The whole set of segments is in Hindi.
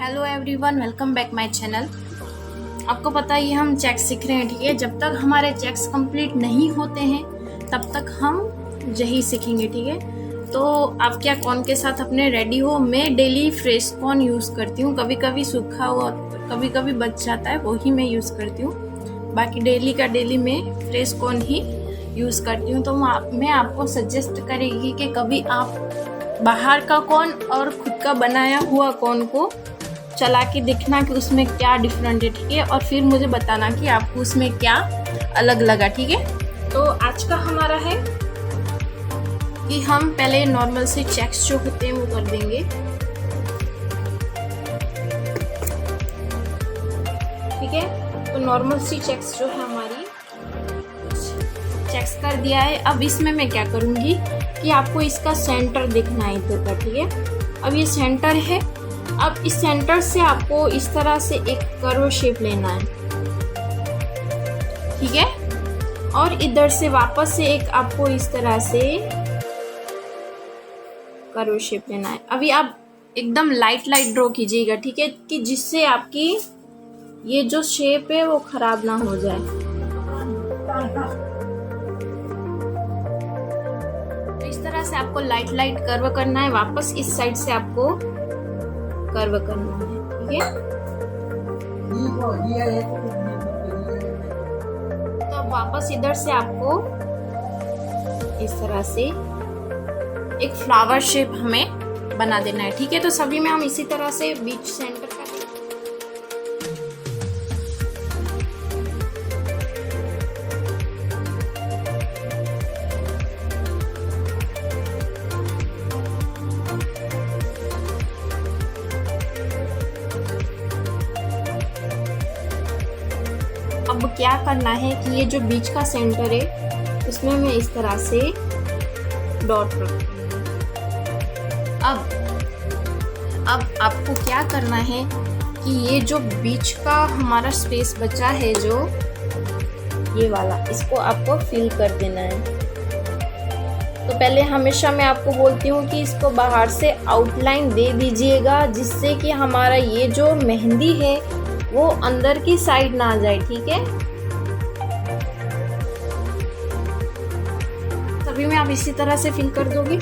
Hello everyone, welcome back my channel. आपको पता है ये हम चेक्स सीख रहे हैं, ठीक है। जब तक हमारे चेक्स कंप्लीट नहीं होते हैं तब तक हम यही सीखेंगे, ठीक है। तो आप क्या कॉर्न के साथ अपने रेडी हो। मैं डेली फ्रेश कॉर्न यूज़ करती हूँ, कभी कभी सूखा हुआ कभी कभी बच जाता है, वही मैं यूज़ करती हूँ। बाकी डेली का डेली मैं फ्रेश कॉर्न ही यूज़ करती हूँ। तो मैं आपको सजेस्ट करेगी कि कभी आप बाहर का कॉर्न और खुद का बनाया हुआ कॉर्न को चला के देखना कि उसमें क्या डिफरेंट है, ठीक है। और फिर मुझे बताना कि आपको उसमें क्या अलग लगा, ठीक है। तो आज का हमारा है कि हम पहले नॉर्मल से चेक्स जो होते हैं वो कर देंगे, ठीक है। तो नॉर्मल सी चेक्स जो है हमारी चेक्स कर दिया है। अब इसमें मैं क्या करूँगी कि आपको इसका सेंटर देखना है इधर का, ठीक है। अब ये सेंटर है। अब इस सेंटर से आपको इस तरह से एक कर्व शेप लेना है, ठीक है। और इधर से वापस से एक आपको इस तरह से कर्व शेप लेना है। अभी आप एकदम लाइट ड्रॉ कीजिएगा, ठीक है, कि जिससे आपकी ये जो शेप है वो खराब ना हो जाए। तो इस तरह से आपको लाइट कर्व करना है। वापस इस साइड से आपको कर्व करना है, ठीक है। तो अब वापस इधर से आपको इस तरह से एक फ्लावर शेप हमें बना देना है, ठीक है। तो सभी में हम इसी तरह से बीच सेंटर का अब क्या करना है कि ये जो बीच का सेंटर है उसमें मैं इस तरह से डॉट रखूंगी। अब आपको क्या करना है कि ये जो बीच का हमारा स्पेस बचा है, जो ये वाला, इसको आपको फिल कर देना है। तो पहले हमेशा मैं आपको बोलती हूँ कि इसको बाहर से आउटलाइन दे दीजिएगा, जिससे कि हमारा ये जो मेहंदी है वो अंदर की साइड ना आ जाए, ठीक है। सभी में आप इसी तरह से फिल कर दोगे।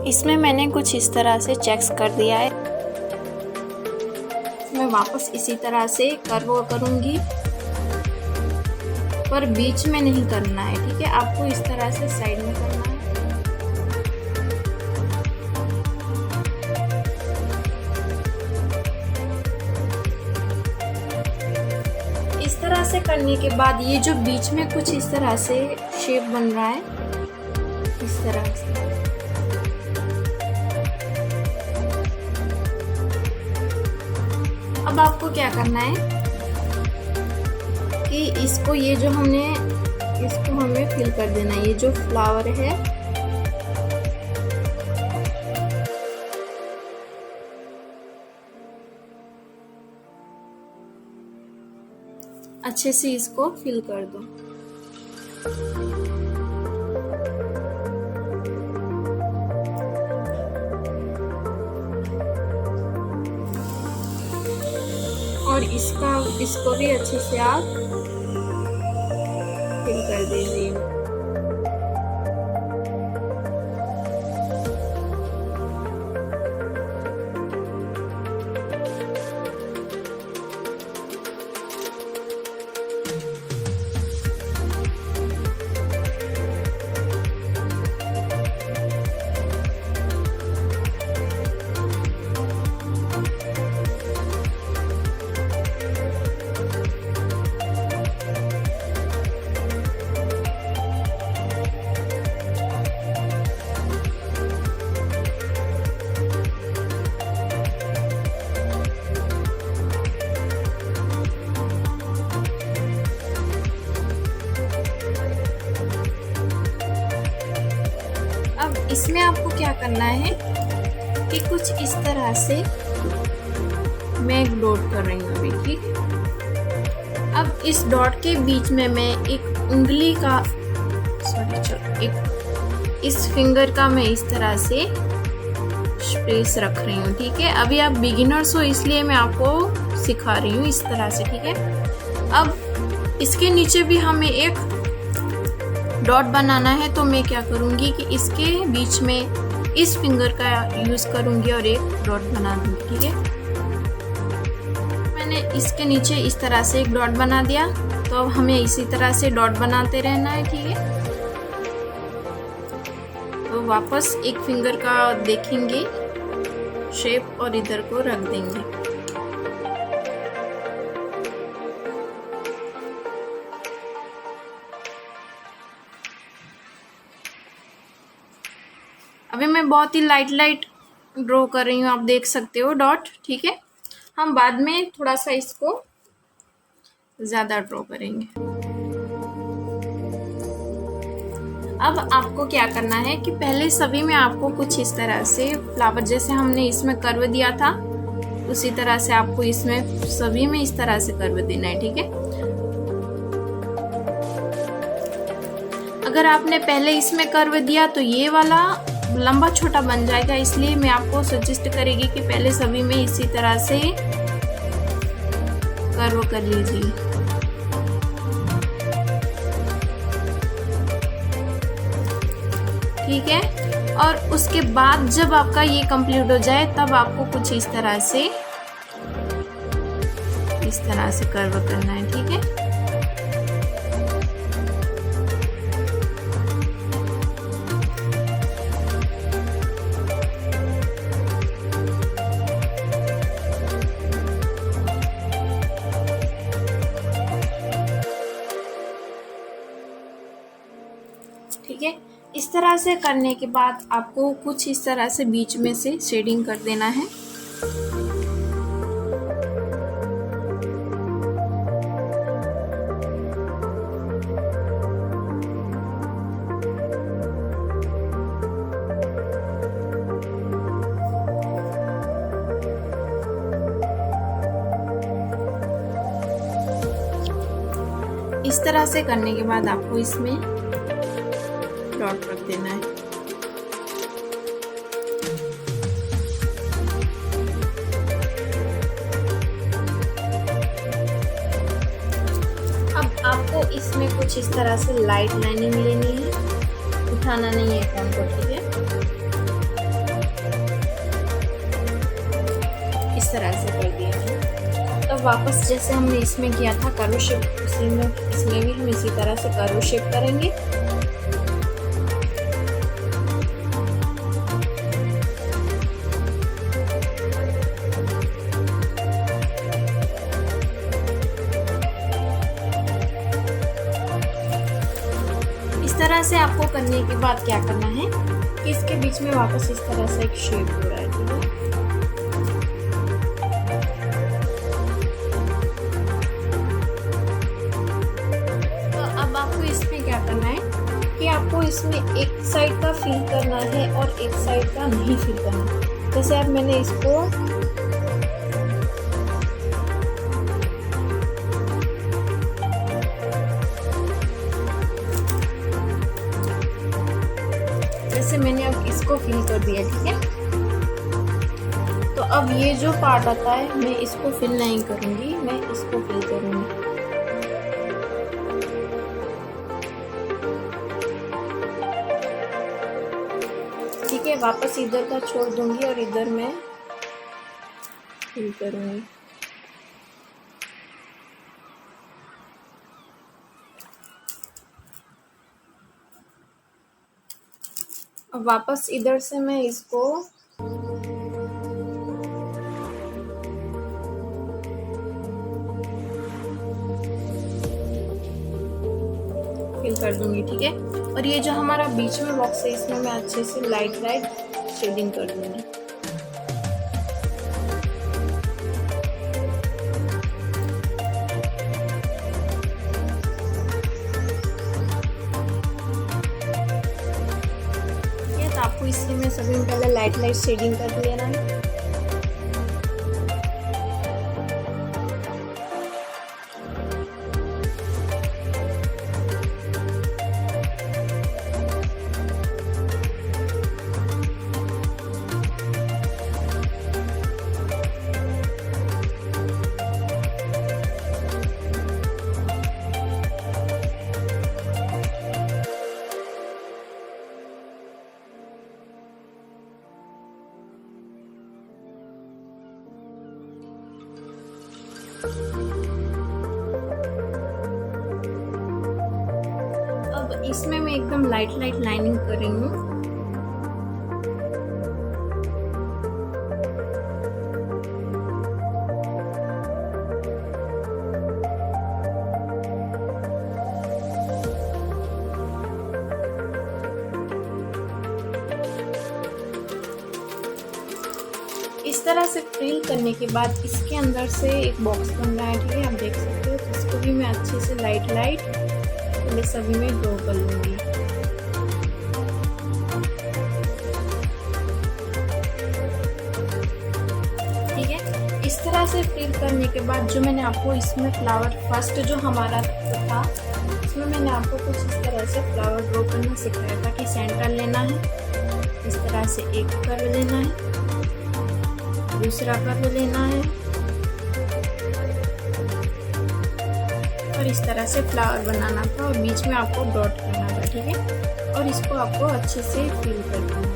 इसमें मैंने कुछ इस तरह से चेक्स कर दिया है। मैं वापस इसी तरह से कर्व करूंगी, पर बीच में नहीं करना है, ठीक है। आपको इस तरह से साइड में करना है। इस तरह से करने के बाद ये जो बीच में कुछ इस तरह से शेप बन रहा है, इस तरह से अब आपको क्या करना है कि इसको, ये जो हमने, इसको हमें फिल कर देना है। ये जो फ्लावर है अच्छे से इसको फिल कर दो। और इसको भी अच्छे से आप फिल कर दीजिए। इसमें आपको क्या करना है कि कुछ इस तरह से मैं एक डॉट कर रही हूँ अभी, ठीक। अब इस डॉट के बीच में मैं एक उंगली का इस फिंगर का मैं इस तरह से स्पेस रख रही हूँ, ठीक है। अभी आप बिगिनर्स हो इसलिए मैं आपको सिखा रही हूँ इस तरह से, ठीक है। अब इसके नीचे भी हमें एक डॉट बनाना है, तो मैं क्या करूँगी कि इसके बीच में इस फिंगर का यूज़ करूँगी और एक डॉट बना दूँगी, ठीक है। मैंने इसके नीचे इस तरह से एक डॉट बना दिया, तो अब हमें इसी तरह से डॉट बनाते रहना है, ठीक है। तो वापस एक फिंगर का देखेंगे शेप और इधर को रख देंगे। अभी मैं बहुत ही लाइट ड्रॉ कर रही हूँ, आप देख सकते हो डॉट, ठीक है। हम बाद में थोड़ा सा इसको ज्यादा ड्रॉ करेंगे। अब आपको क्या करना है कि पहले सभी में आपको कुछ इस तरह से फ्लावर, जैसे हमने इसमें कर्व दिया था उसी तरह से आपको इसमें सभी में इस तरह से कर्व देना है, ठीक है। अगर आपने पहले इसमें कर्व दिया तो ये वाला लंबा छोटा बन जाएगा, इसलिए मैं आपको सजेस्ट करेगी कि पहले सभी में इसी तरह से कर्व कर लीजिए। ठीक है, और उसके बाद जब आपका ये कंप्लीट हो जाए तब आपको कुछ इस तरह से कर्व करना है, ठीक है। ठीक है, इस तरह से करने के बाद आपको कुछ इस तरह से बीच में से शेडिंग कर देना है। इस तरह से करने के बाद आपको इसमें डॉट रख देना है। अब आपको इसमें कुछ इस तरह से लाइट लाइनिंग लेनी है, उठाना नहीं है फोन को, ठीक है। इस तरह से कर दिया है। तो वापस जैसे हमने इसमें किया था कर्व शेप, उसी में इसमें भी हम इसी तरह से कर्व शेप करेंगे। इस तरह से आपको करने के बाद क्या करना है कि इसके बीच में वापस इस तरह से एक शेप हो रहा है, ठीक है। करना है कि आपको इसमें एक साइड का फिल करना है और एक साइड का नहीं फिल करना है। जैसे अब मैंने इसको अब इसको फिल कर दिया, ठीक है। तो अब ये जो पार्ट आता है मैं इसको फिल नहीं करूंगी, मैं इसको फिल करूंगी। ठीक है, वापस इधर का छोड़ दूंगी और इधर मैं फिल करूंगी। अब वापस इधर से मैं इसको फिल कर दूंगी, ठीक है। और ये जो हमारा बीच में बॉक्स है इसमें मैं अच्छे से लाइट शेडिंग कर दूंगी। आपको इससे में सभी में पहले लाइट लाइट शेडिंग कर लेना है। अब इसमें मैं एकदम लाइट लाइट लाइनिंग कर रही हूँ। इस तरह से फिल करने के बाद इसके अंदर से एक बॉक्स बन रहा है, ठीक है, आप देख सकते हो। तो इसको भी मैं अच्छे से लाइट लाइट पहले सभी में ड्रॉ कर लूँगी। ठीक है, इस तरह से फिल करने के बाद जो मैंने आपको इसमें फ्लावर फर्स्ट जो हमारा था, इसमें मैंने आपको कुछ इस तरह से फ्लावर ड्रॉ करना सिखाया था कि सेंटर लेना है, इस तरह से एक कर्व लेना है, दूसरा कर्व लेना है और इस तरह से फ्लावर बनाना था और बीच में आपको डॉट करना था। ठीक है, और इसको आपको अच्छे से फिल करना है।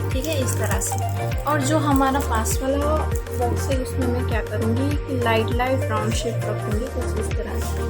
ठीक है, इस तरह से। और जो हमारा पास वाला बॉक्स है उसमें मैं क्या करूँगी कि लाइट लाइट राउंड शेप रखूँगी कुछ इस तरह से।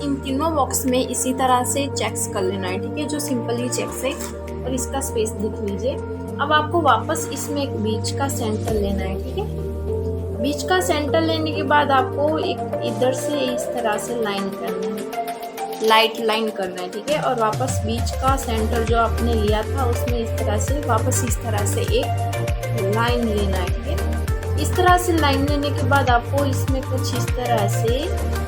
इन तीनों बॉक्स में इसी तरह से चेक्स कर लेना है। ठीक है, जो सिंपली चेक्स है और इसका स्पेस देख लीजिए। अब आपको वापस इसमें एक बीच का सेंटर लेना है। ठीक है, बीच का सेंटर लेने के बाद आपको एक इधर से इस तरह से लाइन करना है, लाइट लाइन करना है। ठीक है, और वापस बीच का सेंटर जो आपने लिया था उसमें इस तरह से वापस इस तरह से एक लाइन लेना है। ठीक है, इस तरह से लाइन लेने के बाद आपको इसमें कुछ इस तरह से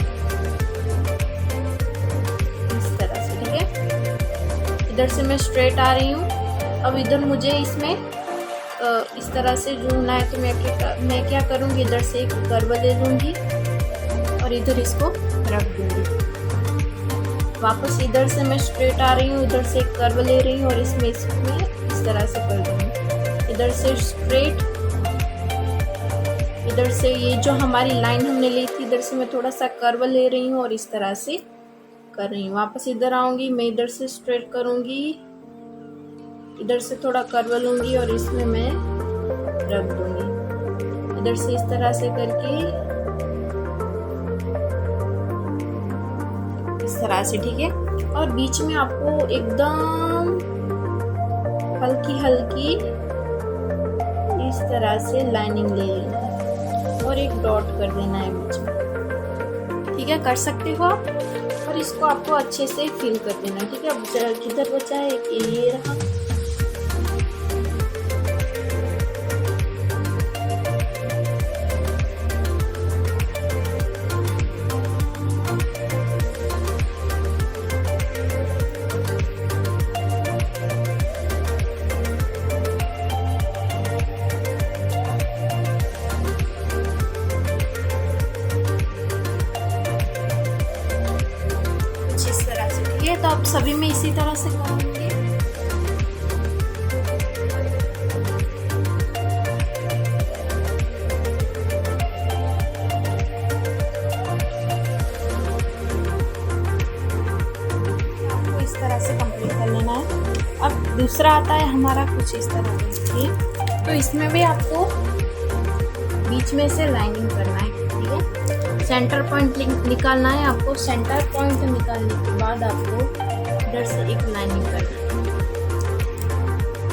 इधर से मैं स्ट्रेट आ रही हूँ। अब इधर मुझे इसमें इस तरह से जोड़ना है, तो मैं क्या करूँगी, इधर से एक कर्व ले लूँगी और इधर इसको रख दूँगी। वापस इधर से मैं स्ट्रेट आ रही हूँ, इधर से एक कर्व ले रही हूँ और इसमें इस तरह से कर दूँगी। इधर से स्ट्रेट, इधर से ये जो हमारी लाइन हमने ली थी, इधर से मैं थोड़ा सा कर्व ले रही हूँ और इस तरह से कर रही हूँ। वापस इधर आऊंगी, मैं इधर से स्ट्रेट करूंगी, इधर से थोड़ा कर्व लूंगी और इसमें मैं रख दूंगी। इधर से इस तरह से करके इस तरह से। ठीक है, और बीच में आपको एकदम हल्की हल्की इस तरह से लाइनिंग ले लेना है और एक डॉट कर देना है बीच में। ठीक है, कर सकते हो आप। और इसको आपको अच्छे से फिल कर देना। ठीक है, अब किधर बचा है, ये रहा। तो आप सभी में इसी तरह से करेंगे। इस तरह से कंप्लीट कर लेना है। अब दूसरा आता है हमारा कुछ इस तरह से, ठीक। तो इसमें भी आपको बीच में से लाइनिंग करना है, ठीक है। सेंटर पॉइंट निकालना है आपको। सेंटर पॉइंट निकालने के बाद आपको इधर से एक लाइनिंग करना है।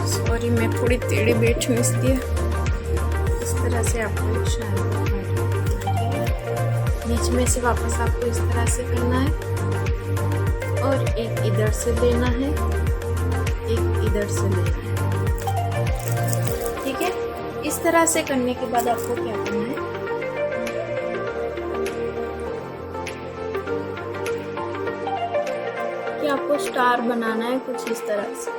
सॉरी मैं थोड़ी टेढ़ी बैठी हूँ इसलिए। इस तरह से आपको एक बीच में से वापस आपको इस तरह से करना है और एक इधर से लेना है, एक इधर से लेना है, ठीक है। इस तरह से करने के बाद आपको क्या करना है, कि आपको स्टार बनाना है कुछ इस तरह से,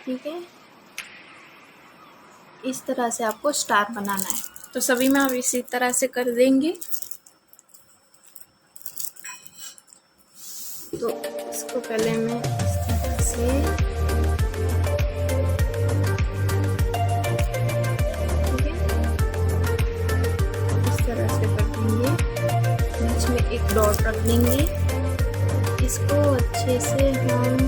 ठीक है। इस तरह से आपको स्टार बनाना है। तो सभी में आप इसी तरह से कर देंगे। तो इसको पहले मैं इस तरह से, ठीक है, इस तरह से कर देंगे। बीच में एक डॉट रख देंगे। इसको अच्छे से हम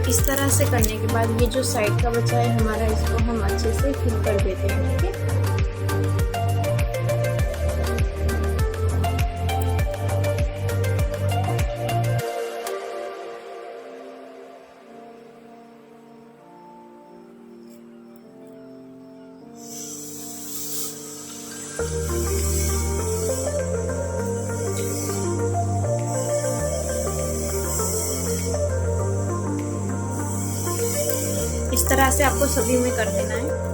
इस तरह से करने के बाद ये जो साइड का बचा है हमारा, इसको हम अच्छे से फिल कर देते हैं, ठीक है। इस तरह से आपको सभी में कर देना है।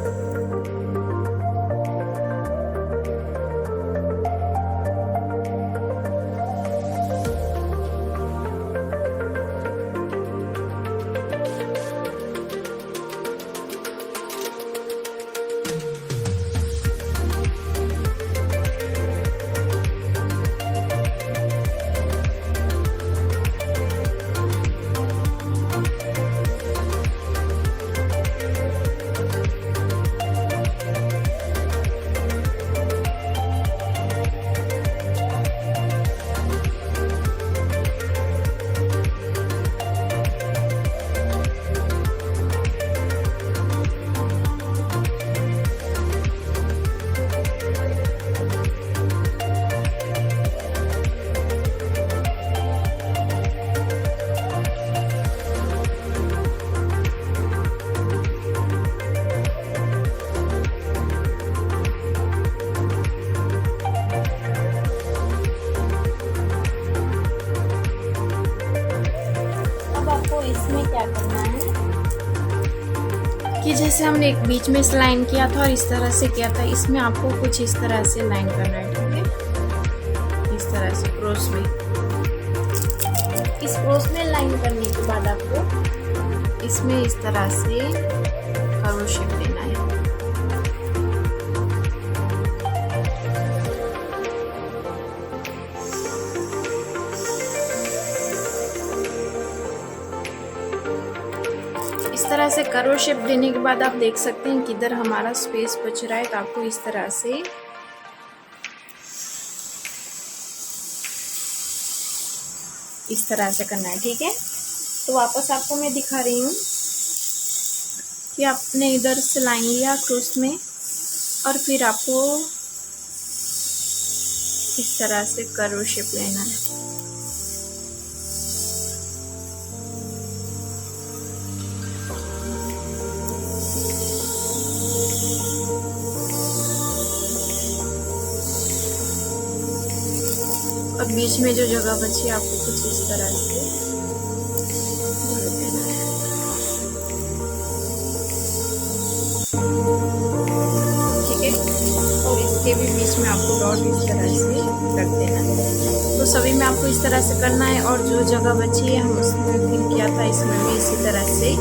इसमें क्या करना है कि जैसे हमने एक बीच में से लाइन किया था और इस तरह से किया था, इसमें आपको कुछ इस तरह से लाइन करना है, ठीक है। इस तरह से क्रॉस में, इस क्रॉस में लाइन करने के बाद आपको इसमें इस तरह से कर्व शेप देना है। इस तरह से कर्व शेप देने के बाद आप देख सकते हैं कि इधर हमारा स्पेस बच रहा है, तो आपको इस तरह से करना है, ठीक है। तो वापस आपको मैं दिखा रही हूँ कि आपने इधर से लाइन लिया क्रॉस में और फिर आपको इस तरह से कर्व शेप लेना है। और बीच में जो जगह बची आपको कुछ इस तरह से भर देना है, ठीक है। और इसके भी बीच में आपको डॉट इस तरह से रख देना है। तो सभी में आपको इस तरह से करना है और जो जगह बची है हम उसमें फिल किया था इसमें भी इसी तरह से